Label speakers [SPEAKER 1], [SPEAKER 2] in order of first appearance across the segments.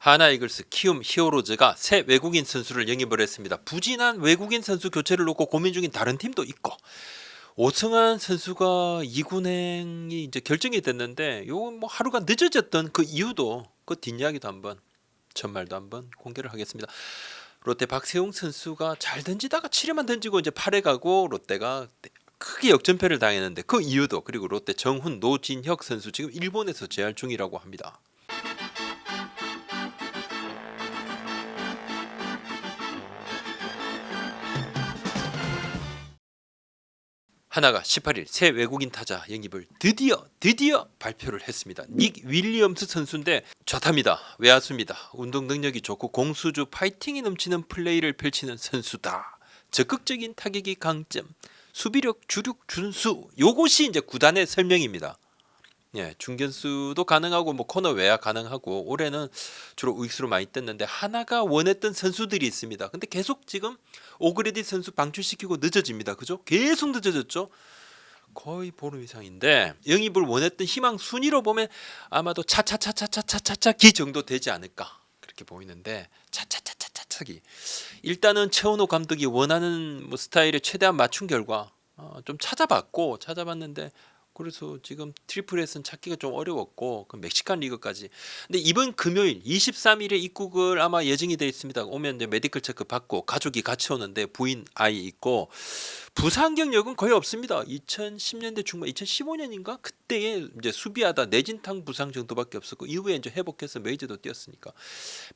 [SPEAKER 1] 하나 이글스 키움 히어로즈가 새 외국인 선수를 영입을 했습니다. 부진한 외국인 선수 교체를 놓고 고민 중인 다른 팀도 있고, 오승환 선수가 2군행이 이제 결정이 됐는데 요건 뭐 하루가 늦어졌던 그 이유도, 그 뒷이야기도 한번 전말도 한번 공개를 하겠습니다. 롯데 박세웅 선수가 잘 던지다가 7회만 던지고 이제 8회 가고 롯데가 크게 역전패를 당했는데 그 이유도, 그리고 롯데 정훈 노진혁 선수 지금 일본에서 재활 중이라고 합니다. 하나가 18일 새 외국인 타자 영입을 드디어 발표를 했습니다. 닉 윌리엄스 선수인데 좌타입니다. 외야수입니다. 운동 능력이 좋고 공수주 파이팅이 넘치는 플레이를 펼치는 선수다. 적극적인 타격이 강점, 수비력 주력 준수. 요것이 이제 구단의 설명입니다. 예, 중견수도 가능하고 뭐 코너 외야 가능하고, 올해는 주로 우익수로 많이 떴는데 하나가 원했던 선수들이 있습니다. 근데 계속 지금 오그레디 선수 방출시키고 늦어집니다. 그죠? 계속 늦어졌죠. 거의 보름 이상인데 영입을 원했던 희망 순위로 보면 아마도 차차차차차차차기 정도 되지 않을까 그렇게 보이는데, 차차차차차차기 일단은 최원호 감독이 원하는 뭐 스타일에 최대한 맞춘 결과 좀 찾아봤는데, 그래서 지금 트리플 S는 찾기가 좀 어려웠고 그 멕시칸 리그까지. 근데 이번 금요일 23일에 입국을 아마 예정이 되어 있습니다. 오면 이제 메디컬 체크 받고 가족이 같이 오는데 부인 아이 있고, 부상 경력은 거의 없습니다. 2010년대 중반, 2015년인가 그때에 이제 수비하다 내진탕 부상 정도밖에 없었고, 이후에 이제 회복해서 메이저도 뛰었으니까.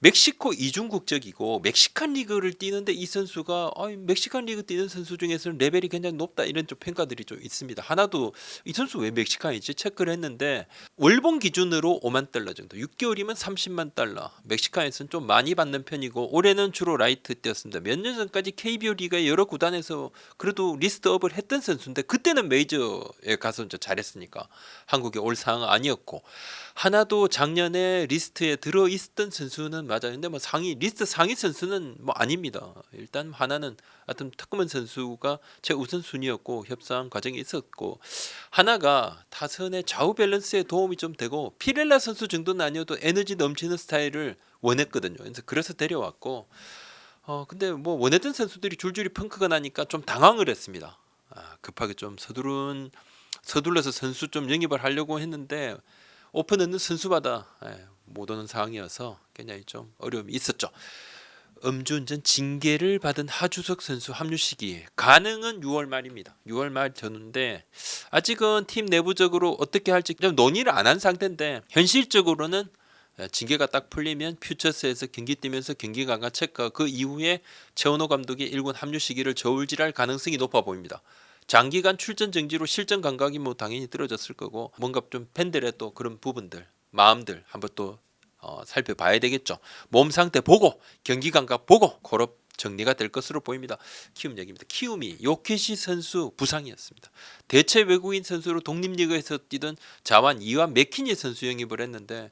[SPEAKER 1] 멕시코 이중 국적이고 멕시칸 리그를 뛰는데 이 선수가 멕시칸 리그 뛰는 선수 중에서는 레벨이 굉장히 높다, 이런 좀 평가들이 좀 있습니다. 하나도 이 선수 왜 멕시칸이지 체크를 했는데 월봉 기준으로 5만 달러 정도, 6개월이면 30만 달러. 멕시칸에서는 좀 많이 받는 편이고 올해는 주로 라이트 뛰었습니다. 몇 년 전까지 KBO 리그의 여러 구단에서 그래도 리스트업을 했던 선수인데 그때는 메이저에 가서 이제 잘했으니까 한국에 올 상황 아니었고, 하나도 작년에 리스트에 들어 있었던 선수는 맞아요. 근데 뭐 리스트 상위 선수는 뭐 아닙니다. 일단 하나는 하여튼 특구먼 선수가 최우선 순위였고 협상 과정이 있었고, 하나가 타선의 좌우 밸런스에 도움이 좀 되고 피렐라 선수 정도는 아니어도 에너지 넘치는 스타일을 원했거든요. 그래서 데려왔고, 근데 뭐 원했던 선수들이 줄줄이 펑크가 나니까 좀 당황을 했습니다. 급하게 좀 서둘러서 선수 좀 영입을 하려고 했는데 오픈 없는 선수마다 못 오는 상황이어서 굉장히 좀 어려움이 있었죠. 음주운전 징계를 받은 하주석 선수 합류 시기 가능은 6월 말입니다. 6월 말 전인데 아직은 팀 내부적으로 어떻게 할지 좀 논의를 안 한 상태인데, 현실적으로는 징계가 딱 풀리면 퓨처스에서 경기 뛰면서 경기 강화 체크, 그 이후에 최원호 감독의 1군 합류 시기를 저울질할 가능성이 높아 보입니다. 장기간 출전 정지로 실전 감각이 뭐 당연히 떨어졌을 거고, 뭔가 좀 팬들의 또 그런 부분들 마음들 한번 또 살펴봐야 되겠죠. 몸 상태 보고 경기 감각 보고 그런 정리가 될 것으로 보입니다. 키움 얘기입니다. 키움이 요키시 선수 부상이었습니다. 대체 외국인 선수로 독립리그에서 뛰던 자완 이완 맥키니 선수 영입을 했는데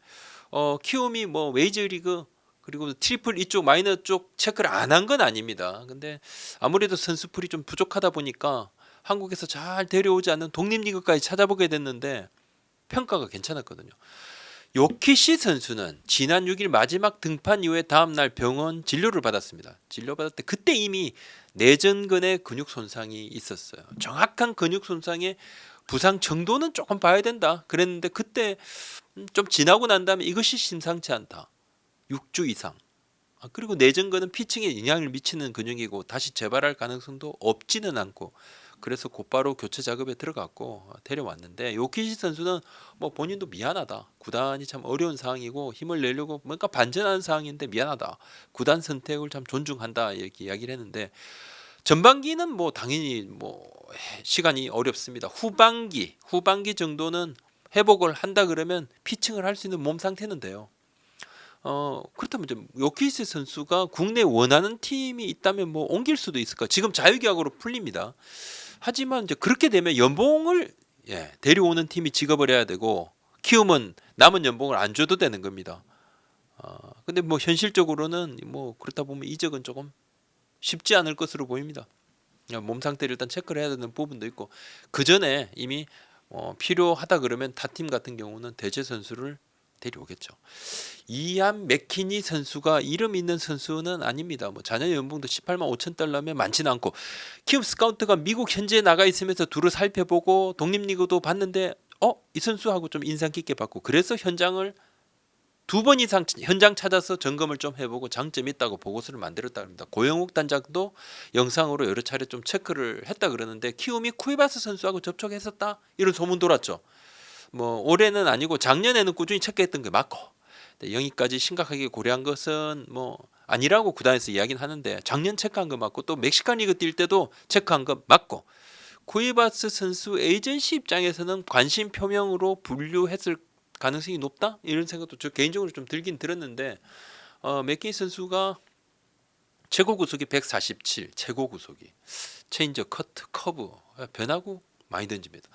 [SPEAKER 1] 키움이 뭐 웨이저리그 그리고 트리플 이쪽 마이너 쪽 체크를 안 한 건 아닙니다. 근데 아무래도 선수풀이 좀 부족하다 보니까 한국에서 잘 데려오지 않는 독립리그까지 찾아보게 됐는데 평가가 괜찮았거든요. 요키시 선수는 지난 6일 마지막 등판 이후에 다음날 병원 진료를 받았습니다. 진료받을 때 그때 이미 내전근의 근육 손상이 있었어요. 정확한 근육 손상의 부상 정도는 조금 봐야 된다 그랬는데, 그때 좀 지나고 난 다음에 이것이 심상치 않다. 6주 이상. 그리고 내전근은 피층에 영향을 미치는 근육이고 다시 재발할 가능성도 없지는 않고, 그래서 곧바로 교체 작업에 들어갔고 데려왔는데, 요키시 선수는 뭐 본인도 미안하다. 구단이 참 어려운 상황이고 힘을 내려고 뭔가 반전하는 상황인데 미안하다. 구단 선택을 참 존중한다 이렇게 이야기를 했는데, 전반기는 뭐 당연히 뭐 시간이 어렵습니다. 후반기 정도는 회복을 한다 그러면 피칭을 할 수 있는 몸 상태는 돼요. 그렇다면 이제 요키시 선수가 국내 원하는 팀이 있다면 뭐 옮길 수도 있을까? 지금 자유계약으로 풀립니다. 하지만 이제 그렇게 되면 연봉을 데려오는 팀이 지급을 해야 되고, 키움은 남은 연봉을 안 줘도 되는 겁니다. 근데 뭐 현실적으로는 뭐 그렇다 보면 이적은 조금 쉽지 않을 것으로 보입니다. 몸 상태를 일단 체크를 해야 되는 부분도 있고, 그 전에 이미 필요하다 그러면 타 팀 같은 경우는 대체 선수를 데려오겠죠. 이안 맥키니 선수가 이름 있는 선수는 아닙니다. 뭐 자녀 연봉도 18만 5천 달러면 많지는 않고 키움 스카우트가 미국 현지에 나가 있으면서 두루 살펴보고 독립리그도 봤는데 이 선수하고 좀 인상 깊게 봤고 그래서 현장을 2번 이상 현장 찾아서 점검을 좀 해보고 장점이 있다고 보고서를 만들었다 합니다. 고영욱 단장도 영상으로 여러 차례 좀 체크를 했다 그러는데 키움이 쿠이바스 선수하고 접촉했었다 이런 소문 돌았죠. 뭐 올해는 아니고 작년에는 꾸준히 체크했던 게 맞고 영위까지 심각하게 고려한 것은 뭐 아니라고 구단에서 이야기는 하는데 작년 체크한 거 맞고 또 멕시칸 리그 뛸 때도 체크한 거 맞고 쿠이바스 선수 에이전시 입장에서는 관심 표명으로 분류했을 가능성이 높다 이런 생각도 저 개인적으로 좀 들긴 들었는데 맥키니 선수가 최고 구속이 147 최고 구속이 체인저 커트 커브 변하고 많이 던집니다.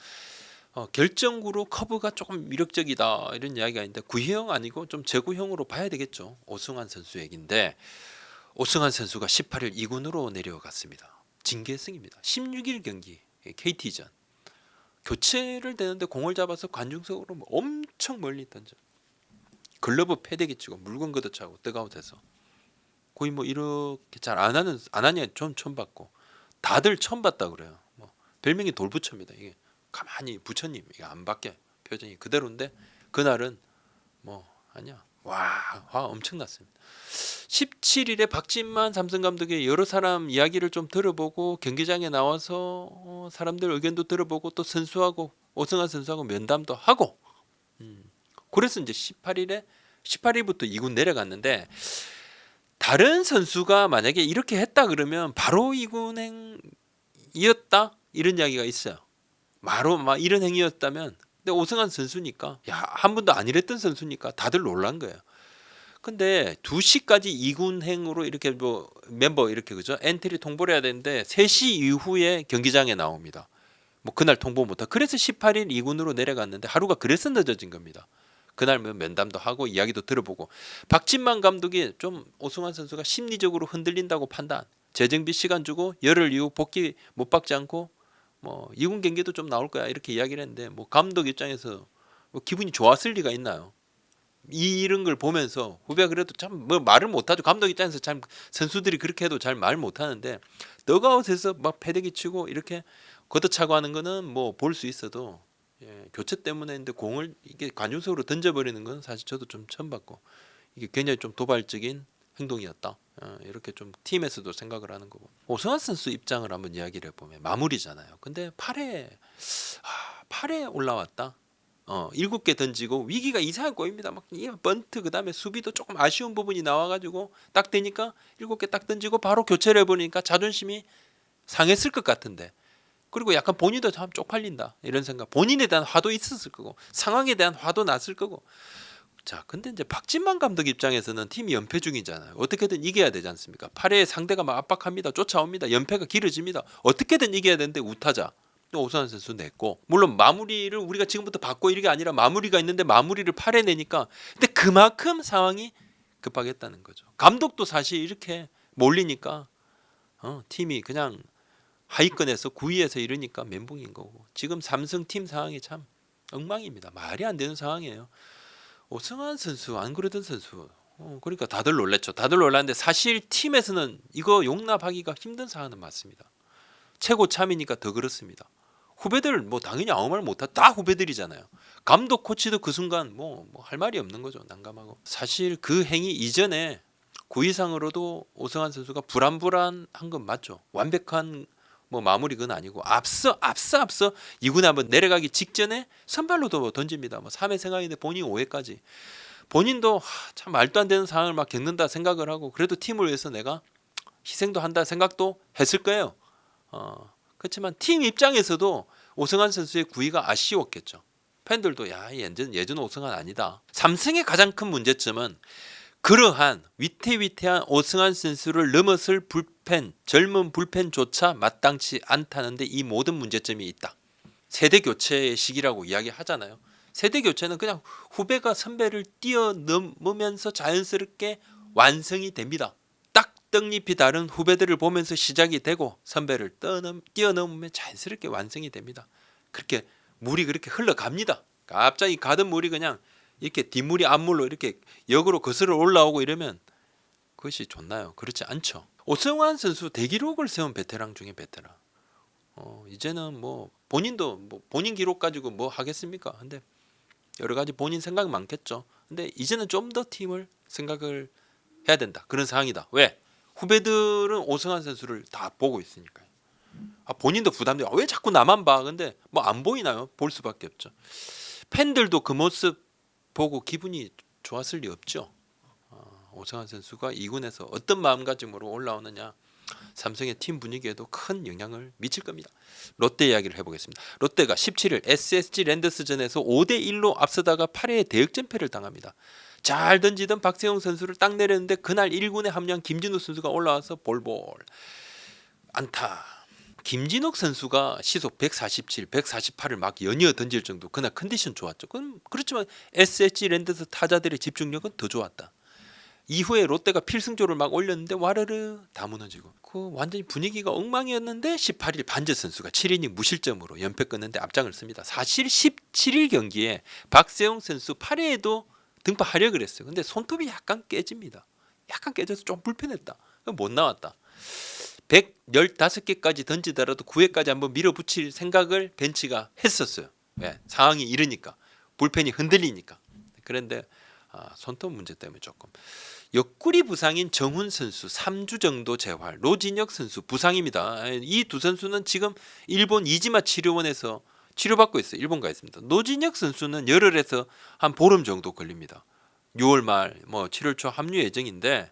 [SPEAKER 1] 결정구로 커브가 조금 위력적이다 이런 이야기가 있는데 구형 아니고 좀 제구형으로 봐야 되겠죠. 오승환 선수 얘기인데 오승환 선수가 18일 2군으로 내려갔습니다. 징계승입니다. 16일 경기 KT전 교체를 되는데 공을 잡아서 관중석으로 엄청 멀리 던져 글러브 패대기 치고 물건 걷어차고 뜨거워져서 거의 뭐 이렇게 잘 안 하냐 좀 처음 봤고 다들 처음 봤다 그래요. 뭐 별명이 돌부처입니다. 이게 가만히 부처님 이게 안 바뀌어 표정이 그대로인데 그날은 뭐 아니야 화 엄청났습니다. 17일에 박진만 삼성 감독의 여러 사람 이야기를 좀 들어보고 경기장에 나와서 사람들 의견도 들어보고 또 선수하고 오승환 선수하고 면담도 하고 그래서 이제 18일부터 2군 내려갔는데 다른 선수가 만약에 이렇게 했다 그러면 바로 2군행이었다 이런 이야기가 있어요. 바로 막 이런 행위였다면 근데 오승환 선수니까 한 번도 안 이랬던 선수니까 다들 놀란 거예요. 근데 2시까지 2군행으로 이렇게 뭐 멤버 이렇게 그죠? 엔트리 통보를 해야 되는데 3시 이후에 경기장에 나옵니다. 뭐 그날 통보 못하. 그래서 18일 2군으로 내려갔는데 하루가 그래서 늦어진 겁니다. 그날 뭐 면담도 하고 이야기도 들어보고 박진만 감독이 좀 오승환 선수가 심리적으로 흔들린다고 판단. 재정비 시간 주고 열흘 이후 복귀 못 받지 않고 뭐 2군 경기도 좀 나올 거야 이렇게 이야기를 했는데 뭐 감독 입장에서 뭐 기분이 좋았을 리가 있나요? 이런 걸 보면서 후배가 그래도 참 뭐 말을 못하죠. 감독 입장에서 참 선수들이 그렇게 해도 잘 말 못하는데 더그아웃에서 막 패대기 치고 이렇게 걷어차고 하는 거는 뭐 볼 수 있어도 교체 때문에 했는데 공을 이게 관중석으로 던져버리는 건 사실 저도 좀 처음 봤고 이게 굉장히 좀 도발적인 행동이었다. 이렇게 좀 팀에서도 생각을 하는 거고 오승환 선수 입장을 한번 이야기를 해보면 마무리잖아요. 근데 8회 올라왔다. 7개 던지고 위기가 이상하게 꼬입니다. 막 번트 그다음에 수비도 조금 아쉬운 부분이 나와가지고 딱 되니까 7개 딱 던지고 바로 교체를 해버리니까 자존심이 상했을 것 같은데 그리고 약간 본인도 참 쪽팔린다 이런 생각 본인에 대한 화도 있었을 거고 상황에 대한 화도 났을 거고 자 근데 이제 박진만 감독 입장에서는 팀이 연패 중이잖아요. 어떻게든 이겨야 되지 않습니까? 8회 상대가 막 압박합니다. 쫓아옵니다. 연패가 길어집니다. 어떻게든 이겨야 되는데 우타자 오승환 선수 냈고 물론 마무리를 우리가 지금부터 받고 이게 아니라 마무리가 있는데 마무리를 8회 내니까 근데 그만큼 상황이 급하겠다는 거죠. 감독도 사실 이렇게 몰리니까 팀이 그냥 하위권에서 9위에서 이러니까 멘붕인 거고 지금 삼성 팀 상황이 참 엉망입니다. 말이 안 되는 상황이에요. 오승환 선수 안 그러던 선수 그러니까 다들 놀랬죠. 다들 놀랐는데 사실 팀에서는 이거 용납하기가 힘든 상황은 맞습니다. 최고 참이니까 더 그렇습니다. 후배들 뭐 당연히 아무 말 못하 다 후배들이잖아요. 감독 코치도 그 순간 뭐 할 말이 없는 거죠. 난감하고 사실 그 행위 이전에 구위상으로도 오승환 선수가 불안한 건 맞죠. 완벽한 뭐 마무리 그건 아니고 앞서 2군에 한번 내려가기 직전에 선발로도 던집니다. 뭐 3회 생각인데 본인 5회까지 본인도 참 말도 안 되는 상황을 막 겪는다 생각을 하고 그래도 팀을 위해서 내가 희생도 한다 생각도 했을 거예요. 그렇지만 팀 입장에서도 오승환 선수의 구위가 아쉬웠겠죠. 팬들도 예전 오승환 아니다. 삼성의 가장 큰 문제점은 그러한 위태위태한 오승환 선수를 넘어설 젊은 불펜조차 마땅치 않다는데 이 모든 문제점이 있다. 세대 교체의 시기라고 이야기하잖아요. 세대 교체는 그냥 후배가 선배를 뛰어넘으면서 자연스럽게 완성이 됩니다. 떡잎이 다른 후배들을 보면서 시작이 되고 선배를 뛰어넘으면 자연스럽게 완성이 됩니다. 그렇게 물이 그렇게 흘러갑니다. 갑자기 가던 물이 그냥 이렇게 뒷물이 앞물로 이렇게 역으로 거슬러 올라오고 이러면 그것이 좋나요? 그렇지 않죠. 오승환 선수 대기록을 세운 베테랑 중에 베테랑. 이제는 뭐 본인도 뭐 본인 기록 가지고 뭐 하겠습니까? 근데 여러 가지 본인 생각 많겠죠. 근데 이제는 좀 더 팀을 생각을 해야 된다. 그런 상황이다. 왜? 후배들은 오승환 선수를 다 보고 있으니까요. 본인도 부담돼요. 왜 자꾸 나만 봐? 근데 뭐 안 보이나요? 볼 수밖에 없죠. 팬들도 그 모습 보고 기분이 좋았을 리 없죠. 오승환 선수가 2군에서 어떤 마음가짐으로 올라오느냐, 삼성의 팀 분위기에도 큰 영향을 미칠 겁니다. 롯데 이야기를 해보겠습니다. 롯데가 17일 SSG 랜더스전에서 5대1로 앞서다가 8회에 대역전패를 당합니다. 잘 던지던 박세웅 선수를 딱 내렸는데 그날 1군에 합류한 김진욱 선수가 올라와서 볼볼 안타. 김진욱 선수가 시속 147, 148을 막 연이어 던질 정도 그날 컨디션 좋았죠. 그렇지만 SSG 랜더스 타자들의 집중력은 더 좋았다. 이후에 롯데가 필승조를 막 올렸는데 와르르 다 무너지고 완전히 분위기가 엉망이었는데 18일 반저 선수가 7이닝 무실점으로 연패 끊는데 앞장을 씁니다. 사실 17일 경기에 박세웅 선수 8회에도 등판하려고 했어요. 근데 손톱이 약간 깨집니다. 약간 깨져서 좀 불편했다. 못 나왔다. 115개까지 던지더라도 9회까지 한번 밀어붙일 생각을 벤치가 했었어요. 왜? 상황이 이러니까. 불펜이 흔들리니까. 그런데 손톱 문제 때문에 조금. 옆구리 부상인 정훈 선수 3주 정도 재활, 노진혁 선수 부상입니다. 이 두 선수는 지금 일본 이지마 치료원에서 치료받고 있어요. 일본 가 있습니다. 노진혁 선수는 열흘에서 한 보름 정도 걸립니다. 6월 말, 뭐 7월 초 합류 예정인데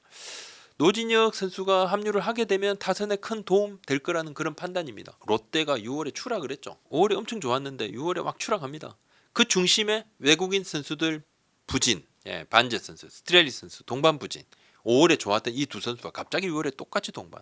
[SPEAKER 1] 노진혁 선수가 합류를 하게 되면 타선에 큰 도움 될 거라는 그런 판단입니다. 롯데가 6월에 추락을 했죠. 5월에 엄청 좋았는데 6월에 막 추락합니다. 그 중심에 외국인 선수들 부진, 반제 선수, 스트렐리 선수 동반 부진. 5월에 좋았던 이 두 선수가 갑자기 6월에 똑같이 동반.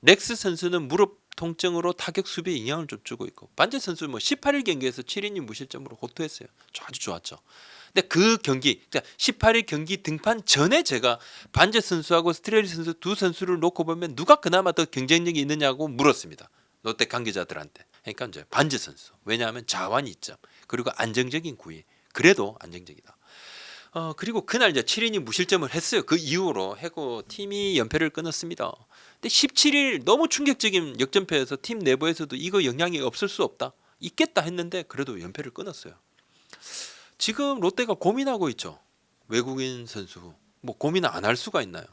[SPEAKER 1] 렉스 선수는 무릎 통증으로 타격 수비에 영향을 좀 주고 있고 반제 선수 뭐 18일 경기에서 7이닝 무실점으로 호투했어요. 아주 좋았죠. 근데 그 경기 18일 경기 등판 전에 제가 반제 선수하고 스트렐리 선수 두 선수를 놓고 보면 누가 그나마 더 경쟁력이 있느냐고 물었습니다. 롯데 관계자들한테. 그러니까 이제 반제 선수. 왜냐하면 자완 이점 그리고 안정적인 구위. 그래도 안정적이다. 그리고 그날 이제 7이닝 무실점을 했어요. 그 이후로 해고 팀이 연패를 끊었습니다. 근데 17일 너무 충격적인 역전패여서 팀 내부에서도 이거 영향이 없을 수 없다. 있겠다 했는데 그래도 연패를 끊었어요. 지금 롯데가 고민하고 있죠. 외국인 선수. 뭐 고민 안 할 수가 있나요?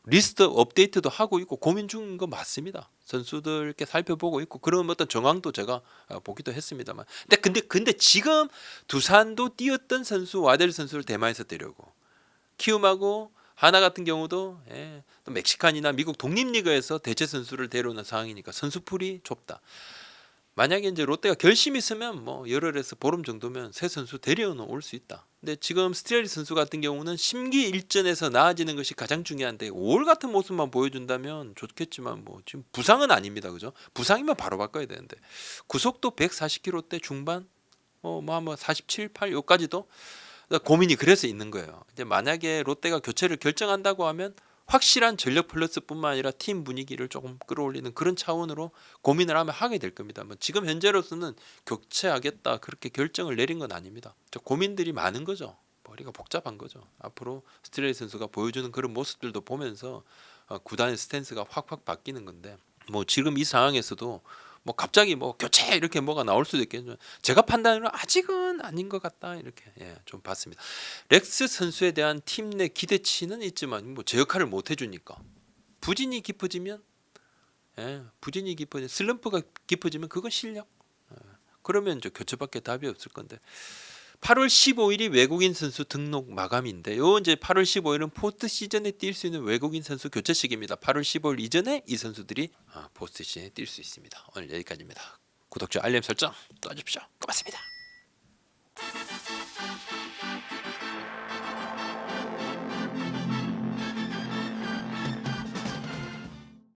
[SPEAKER 1] 리스트 업데이트도 하고 있고 고민 중인 거 맞습니다. 선수들께 살펴보고 있고 그런 어떤 정황도 제가 보기도 했습니다만. 근데 지금 두산도 뛰었던 선수 와델 선수를 대만에서 데려오고 키움하고 하나 같은 경우도 또 멕시칸이나 미국 독립리그에서 대체 선수를 데려오는 상황이니까 선수풀이 좁다. 만약에 이제 롯데가 결심이 있으면 뭐 열흘에서 보름 정도면 새 선수 데려오는 올 수 있다. 근데 지금 스트렐리 선수 같은 경우는 심기일전에서 나아지는 것이 가장 중요한데 5월 같은 모습만 보여준다면 좋겠지만 뭐 지금 부상은 아닙니다, 그죠? 부상이면 바로 바꿔야 되는데 구속도 140km대 중반, 뭐 47, 8 요까지도 고민이 그래서 있는 거예요. 이제 만약에 롯데가 교체를 결정한다고 하면 확실한 전력 플러스뿐만 아니라 팀 분위기를 조금 끌어올리는 그런 차원으로 고민을 하게 될 겁니다. 지금 현재로서는 교체하겠다 그렇게 결정을 내린 건 아닙니다. 고민들이 많은 거죠. 머리가 복잡한 거죠. 앞으로 스트레이 선수가 보여주는 그런 모습들도 보면서 구단의 스탠스가 확확 바뀌는 건데 뭐 지금 이 상황에서도 뭐 갑자기 뭐 교체 이렇게 뭐가 나올 수도 있겠지만 제가 판단으로 아직은 아닌 것 같다 이렇게 좀 봤습니다. 렉스 선수에 대한 팀 내 기대치는 있지만 뭐 제 역할을 못 해주니까 부진이 깊어지면 슬럼프가 깊어지면 그건 실력. 그러면 이제 교체밖에 답이 없을 건데 8월 15일이 외국인 선수 등록 마감인데 요 이제 8월 15일은 포스트 시즌에 뛸 수 있는 외국인 선수 교체식입니다. 8월 15일 이전에 이 선수들이 포스트 시즌에 뛸 수 있습니다. 오늘 여기까지입니다. 구독자 알림 설정 놔주십시오. 고맙습니다.